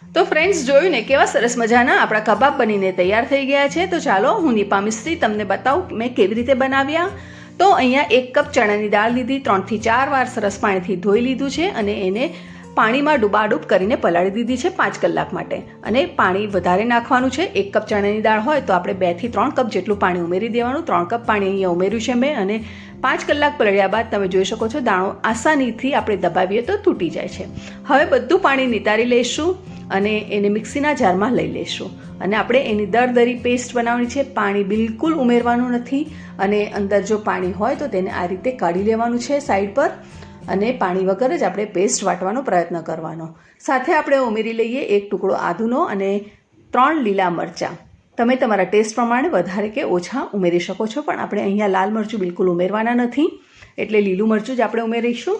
તો ફ્રેન્ડ્સ જોયું ને કેવા સરસ મજાના આપણા કબાબ બનીને તૈયાર થઈ ગયા છે. તો ચાલો હું નિપા મિસ્ત્રી તમને બતાવું મેં કેવી રીતે બનાવ્યા. તો અહીંયા 1 કપ ચણાની દાળ લીધી, 3 થી 4 વાર સરસ પાણીથી ધોઈ લીધું છે અને એને પાણીમાં ડૂબાડૂબ કરીને પલાળી દીધી છે 5 કલાક માટે. અને પાણી વધારે નાખવાનું છે. 1 કપ ચણાની દાળ હોય તો આપણે 2 થી 3 કપ જેટલું પાણી ઉમેરી દેવાનું. 3 કપ પાણી અહીંયા ઉમેર્યું છે મેં અને 5 કલાક પલળ્યા બાદ તમે જોઈ શકો છો દાણો આસાનીથી આપણે દબાવીએ તો તૂટી જાય છે. હવે બધું પાણી નિતારી લઈશું અને એને મિક્સીના જારમાં લઈ લઈશું અને આપણે એની દરદરી પેસ્ટ બનાવવાની છે. પાણી બિલકુલ ઉમેરવાનું નથી અને અંદર જો પાણી હોય તો તેને આ રીતે કાઢી લેવાનું છે સાઈડ પર અને પાણી વગર જ આપણે પેસ્ટ વાટવાનો પ્રયત્ન કરવાનો. સાથે આપણે ઉમેરી લઈએ 1 ટુકડો આદુનો અને 3 લીલા મરચાં. તમે તમારા ટેસ્ટ પ્રમાણે વધારે કે ઓછા ઉમેરી શકો છો, પણ આપણે અહીંયા લાલ મરચું બિલકુલ ઉમેરવાના નથી એટલે લીલું મરચું જ આપણે ઉમેરીશું.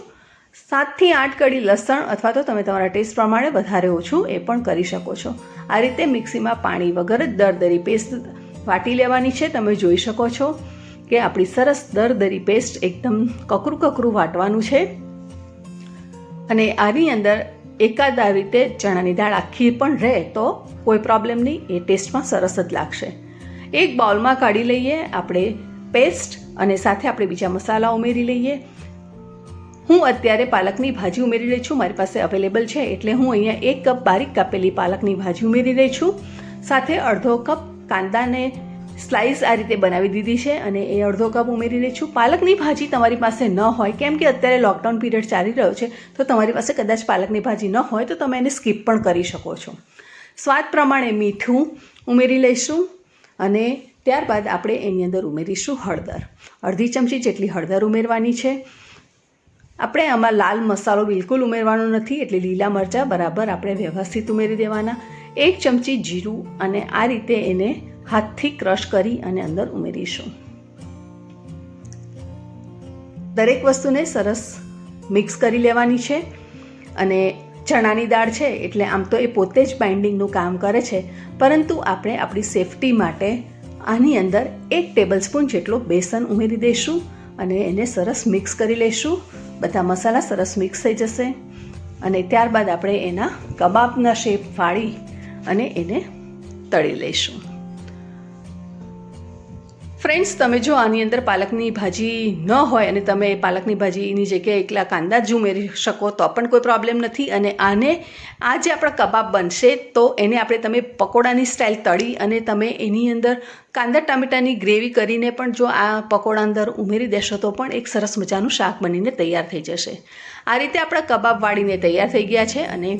7 થી 8 કળી લસણ અથવા તો તમે તમારા ટેસ્ટ પ્રમાણે વધારે ઓછું એ પણ કરી શકો છો. આ રીતે મિક્સીમાં પાણી વગર જ દરદરી પેસ્ટ વાટી લેવાની છે. તમે જોઈ શકો છો કે આપણી સરસ દરદરી પેસ્ટ એકદમ કકરું કકરું વાટવાનું છે અને આની અંદર એકાદ આ રીતે ચણાની દાળ આખી પણ રહે તો કોઈ પ્રોબ્લેમ નહીં, એ ટેસ્ટમાં સરસ જ લાગશે. એક બાઉલમાં કાઢી લઈએ આપણે પેસ્ટ અને સાથે આપણે બીજા મસાલા ઉમેરી લઈએ. હું અત્યારે પાલકની ભાજી ઉમેરી રહી છું, મારી પાસે અવેલેબલ છે એટલે હું અહીંયા 1 કપ બારીક કાપેલી પાલકની ભાજી ઉમેરી રહી છું. સાથે અડધો કપ કાંદાને સ્લાઇસ આ રીતે બનાવી દીધી છે અને એ અડધો કપ ઉમેરી રહી છું. પાલકની ભાજી તમારી પાસે ન હોય, કેમ કે અત્યારે લોકડાઉન પીરિયડ ચાલી રહ્યો છે તો તમારી પાસે કદાચ પાલકની ભાજી ન હોય તો તમે એને સ્કીપ પણ કરી શકો છો. સ્વાદ પ્રમાણે મીઠું ઉમેરી લઈશું અને ત્યારબાદ આપણે એની અંદર ઉમેરીશું હળદર. અડધી ચમચી જેટલી હળદર ઉમેરવાની છે. આપણે આમાં લાલ મસાલો બિલકુલ ઉમેરવાનો નથી એટલે લીલા મરચાં બરાબર આપણે વ્યવસ્થિત ઉમેરી દેવાના. 1 ચમચી જીરું અને આ રીતે એને હાથથી ક્રશ કરી અને અંદર ઉમેરીશું. દરેક વસ્તુને સરસ મિક્સ કરી લેવાની છે અને ચણાની દાળ છે એટલે આમ તો એ પોતે જ બાઇન્ડિંગનું કામ કરે છે, પરંતુ આપણે આપણી સેફટી માટે આની અંદર 1 ટેબલસ્પૂન જેટલો બેસન ઉમેરી દઈશું અને એને સરસ મિક્સ કરી લઈશું. બધા મસાલા સરસ મિક્સ થઈ જશે અને ત્યારબાદ આપણે એના કબાબના શેપ વાળી અને એને તળી લઈશું. ફ્રેન્ડ્સ, તમે જો આની અંદર પાલકની ભાજી ન હોય અને તમે પાલકની ભાજીની જગ્યાએ એકલા કાંદા જ ઉમેરી શકો તો પણ કોઈ પ્રોબ્લેમ નથી. અને આ જે આપણા કબાબ બનશે તો એને તમે પકોડાની સ્ટાઇલ તળી અને તમે એની અંદર કાંદા ટામેટાની ગ્રેવી કરીને પણ જો આ પકોડા અંદર ઉમેરી દેશો તો પણ એક સરસ મજાનું શાક બનીને તૈયાર થઈ જશે. આ રીતે આપણા કબાબ વાળીને તૈયાર થઈ ગયા છે અને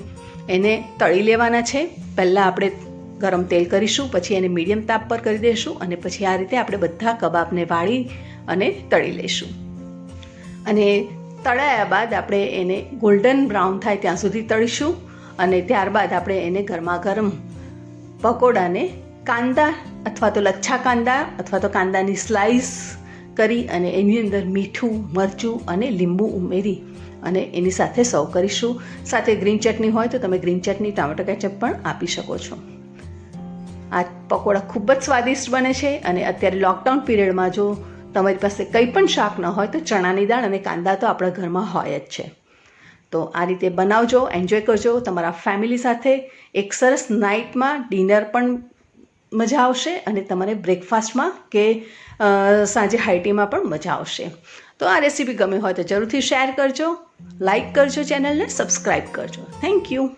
એને તળી લેવાના છે. પહેલાં આપણે ગરમ તેલ કરીશું, પછી એને મીડિયમ તાપ પર કરી દઈશું અને પછી આ રીતે આપણે બધા કબાબને વાળી અને તળી લઈશું. અને તળાયા બાદ આપણે એને ગોલ્ડન બ્રાઉન થાય ત્યાં સુધી તળીશું અને ત્યારબાદ આપણે એને ગરમા ગરમ પકોડાને કાંદા અથવા તો લચ્છા કાંદા અથવા તો કાંદાની સ્લાઇસ કરી અને એની અંદર મીઠું, મરચું અને લીંબુ ઉમેરી અને એની સાથે સર્વ કરીશું. સાથે ગ્રીન ચટણી હોય તો તમે ગ્રીન ચટણી, ટામેટો કેચઅપ પણ આપી શકો છો. આ પકોડા ખૂબ જ સ્વાદિષ્ટ બને છે અને અત્યારે લોકડાઉન પીરિયડમાં જો તમારી પાસે કંઈ પણ શાક ન હોય તો ચણાની દાળ અને કાંદા તો આપણા ઘરમાં હોય જ છે. તો આ રીતે બનાવજો, એન્જોય કરજો તમારા ફેમિલી સાથે. એક સરસ નાઇટમાં ડિનર પણ મજા આવશે અને તમારે બ્રેકફાસ્ટમાં કે સાંજે હાઈટીમાં પણ મજા આવશે. તો આ રેસીપી ગમી હોય તો જરૂરથી શેર કરજો, લાઇક કરજો, ચેનલને સબસ્ક્રાઈબ કરજો. Thank you.